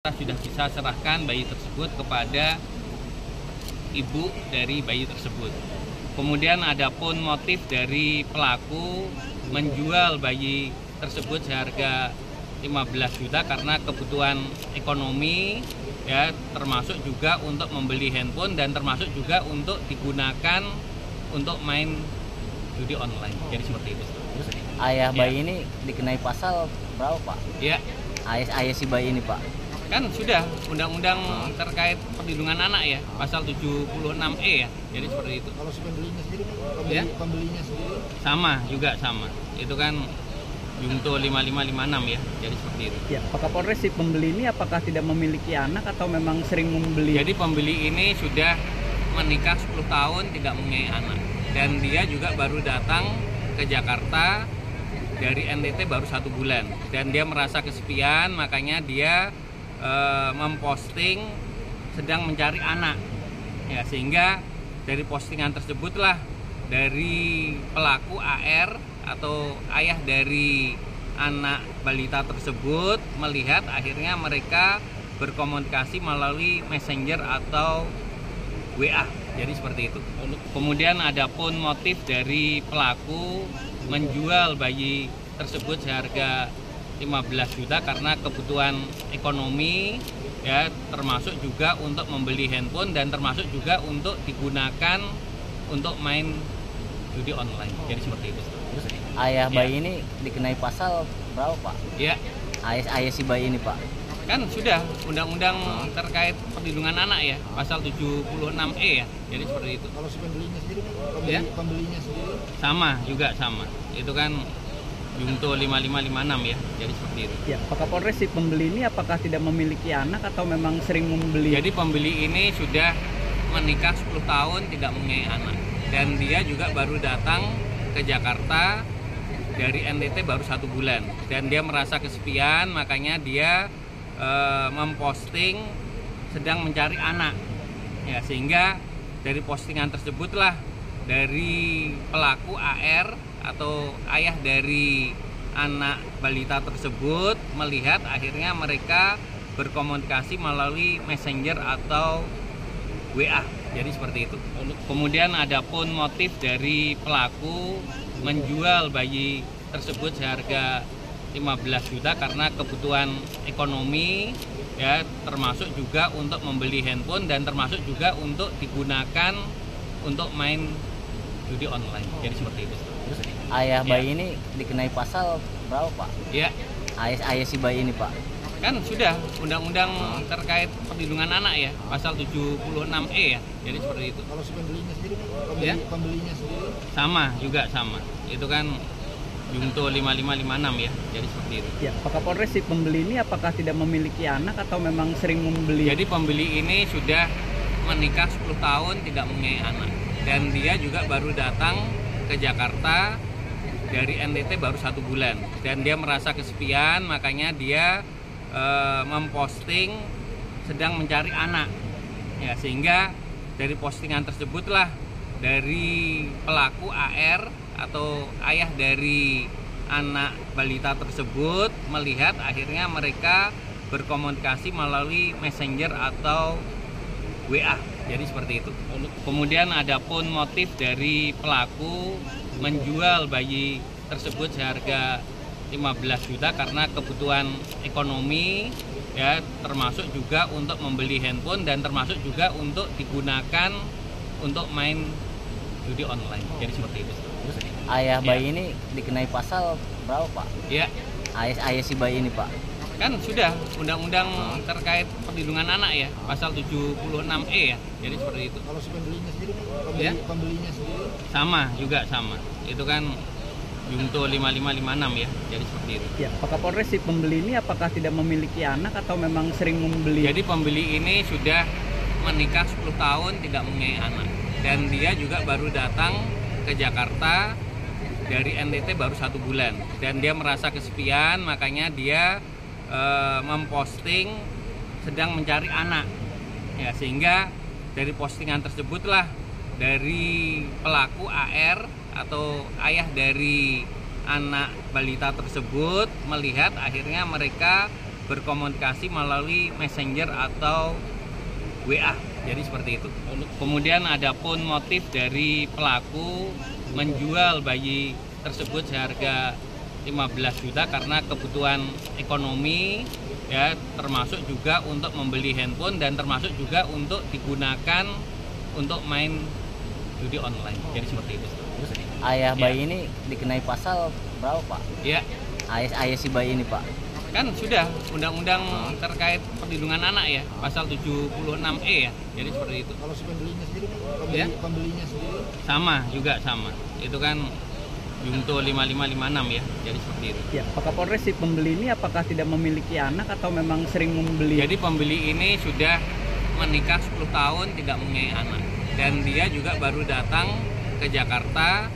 Sudah bisa serahkan bayi tersebut kepada ibu dari bayi tersebut. Kemudian adapun motif dari pelaku menjual bayi tersebut seharga 15 juta karena kebutuhan ekonomi, ya, termasuk juga untuk membeli handphone dan termasuk juga untuk digunakan untuk main judi online. Jadi seperti itu. Ayah bayi ini dikenai pasal berapa, Pak? Ya, Ayah si bayi ini, Pak. kan sudah undang-undang terkait perlindungan anak ya, pasal 76E ya. Jadi seperti itu. Kalau si pembelinya sendiri, pembelinya sendiri Sama juga sama. Itu kan Junto 5556 ya. Jadi seperti itu. Ya, Pak Kapolres, si pembeli ini apakah tidak memiliki anak atau memang sering membeli? Jadi pembeli ini sudah menikah 10 tahun tidak mempunyai anak. Dan dia juga baru datang ke Jakarta dari NTT baru 1 bulan. Dan dia merasa kesepian, makanya dia memposting sedang mencari anak. Ya, sehingga dari postingan tersebutlah dari pelaku AR atau ayah dari anak balita tersebut melihat, akhirnya mereka berkomunikasi melalui Messenger atau WA. Jadi seperti itu. Kemudian adapun motif dari pelaku menjual bayi tersebut seharga 15 juta karena kebutuhan ekonomi, ya, termasuk juga untuk membeli handphone dan termasuk juga untuk digunakan untuk main judi online. Jadi seperti itu. Ayah bayi ini dikenai pasal berapa, Pak? Ya, Ayah si bayi ini, Pak. kan sudah undang-undang terkait perlindungan anak ya, pasal 76E ya. Jadi seperti itu. kalau si pembelinya sendiri, pembelinya sendiri Sama juga sama. Itu kan Junto 5556 ya. Jadi seperti itu. Ya, Pak Kapolres, si pembeli ini apakah tidak memiliki anak atau memang sering membeli? Jadi pembeli ini sudah menikah 10 tahun tidak mempunyai anak. Dan dia juga baru datang ke Jakarta dari NTT baru 1 bulan. Dan dia merasa kesepian, makanya dia memposting sedang mencari anak. Ya, sehingga dari postingan tersebutlah dari pelaku AR atau ayah dari anak balita tersebut melihat, akhirnya mereka berkomunikasi melalui Messenger atau WA. Jadi seperti itu. Kemudian adapun motif dari pelaku menjual bayi tersebut seharga 15 juta karena kebutuhan ekonomi, ya, termasuk juga untuk membeli handphone dan termasuk juga untuk digunakan untuk main judi online. Jadi seperti itu. Ayah bayi ini dikenai pasal berapa, Pak? Ya, Ayah si bayi ini, Pak. kan sudah undang-undang terkait perlindungan anak ya, pasal 76E ya. Jadi seperti itu. kalau si pembelinya sendiri, pembelinya sendiri Sama juga sama. Itu kan Junto 5556 ya. Jadi seperti itu. Ya, Pak Kapolres, si pembeli ini apakah tidak memiliki anak atau memang sering membeli? Jadi pembeli ini sudah menikah 10 tahun tidak mempunyai anak. Dan dia juga baru datang ke Jakarta dari NTT baru 1 bulan. Dan dia merasa kesepian, makanya dia memposting sedang mencari anak. Ya, sehingga dari postingan tersebutlah dari pelaku AR atau ayah dari anak balita tersebut melihat, akhirnya mereka berkomunikasi melalui Messenger atau WA. Jadi seperti itu. Kemudian adapun motif dari pelaku menjual bayi tersebut seharga 15 juta karena kebutuhan ekonomi, ya, termasuk juga untuk membeli handphone dan termasuk juga untuk digunakan untuk main judi online. Jadi seperti itu. Ayah bayi ini dikenai pasal berapa, Pak? Ya, Ayah si bayi ini, Pak. kan sudah undang-undang terkait perlindungan anak ya, pasal 76E ya. Jadi seperti itu. kalau si pembelinya sendiri, pembelinya sendiri Sama juga sama. Itu kan Junto 5556 ya. Jadi seperti itu. Ya, Pak Kapolres, si pembeli ini apakah tidak memiliki anak atau memang sering membeli? Jadi pembeli ini sudah menikah 10 tahun tidak mempunyai anak. Dan dia juga baru datang ke Jakarta dari NTT baru 1 bulan. Dan dia merasa kesepian, makanya dia memposting sedang mencari anak. Ya, sehingga dari postingan tersebutlah dari pelaku AR atau ayah dari anak balita tersebut melihat, akhirnya mereka berkomunikasi melalui Messenger atau WA. Jadi seperti itu. Kemudian adapun motif dari pelaku menjual bayi tersebut seharga 15 juta karena kebutuhan ekonomi, ya, termasuk juga untuk membeli handphone dan termasuk juga untuk digunakan untuk main judi online. Jadi seperti itu. Terus ayah bayi ini dikenai pasal berapa, Pak? Ya, Ayah si bayi ini, Pak. kan sudah undang-undang terkait perlindungan anak ya, pasal 76E ya. Jadi seperti itu. Kalau si pembelinya sendiri, Ya. pembelinya sendiri, Sama. Itu kan Junto 5556 ya. Jadi seperti itu. Ya, Pak Kapolres, si pembeli ini apakah tidak memiliki anak atau memang sering membeli? Jadi pembeli ini sudah menikah 10 tahun tidak mempunyai anak. Dan dia juga baru datang ke Jakarta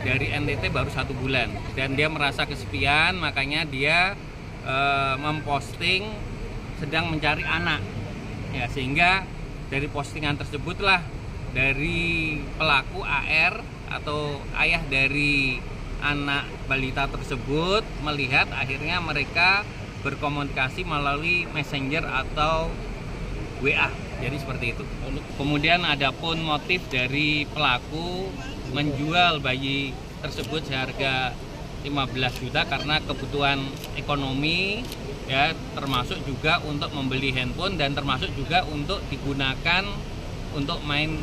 dari NTT baru 1 bulan. Dan dia merasa kesepian, makanya dia memposting sedang mencari anak. Ya, sehingga dari postingan tersebutlah dari pelaku AR atau ayah dari anak balita tersebut melihat, akhirnya mereka berkomunikasi melalui Messenger atau WA. Jadi seperti itu. Kemudian adapun motif dari pelaku menjual bayi tersebut seharga 15 juta karena kebutuhan ekonomi, ya, termasuk juga untuk membeli handphone dan termasuk juga untuk digunakan untuk main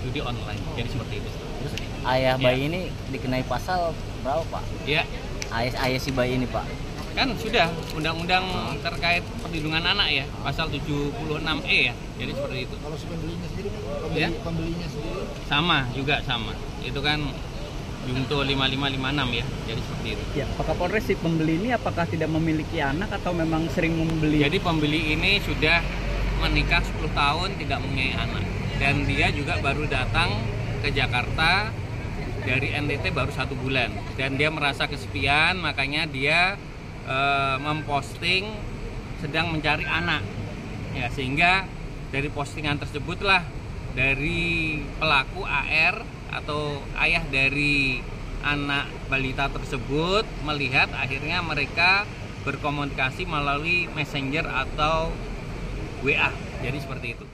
judi online. Jadi seperti itu. Terus ayah bayi ini dikenai pasal berapa, Pak? Ya, Ayah si bayi ini, Pak. kan sudah undang-undang terkait perlindungan anak ya, pasal 76E ya. Jadi seperti itu. kalau si pembelinya sendiri, Ya. pembelinya sendiri, Sama. Itu kan Junto 5556 ya. Jadi seperti itu. Ya, Pak Kapolres, si pembeli ini apakah tidak memiliki anak atau memang sering membeli? Jadi pembeli ini sudah menikah 10 tahun tidak mempunyai anak. Dan dia juga baru datang ke Jakarta dari NTT baru 1 bulan. Dan dia merasa kesepian, makanya dia memposting sedang mencari anak. Ya, sehingga dari postingan tersebutlah dari pelaku AR atau ayah dari anak balita tersebut melihat, akhirnya mereka berkomunikasi melalui Messenger atau WA. Jadi seperti itu.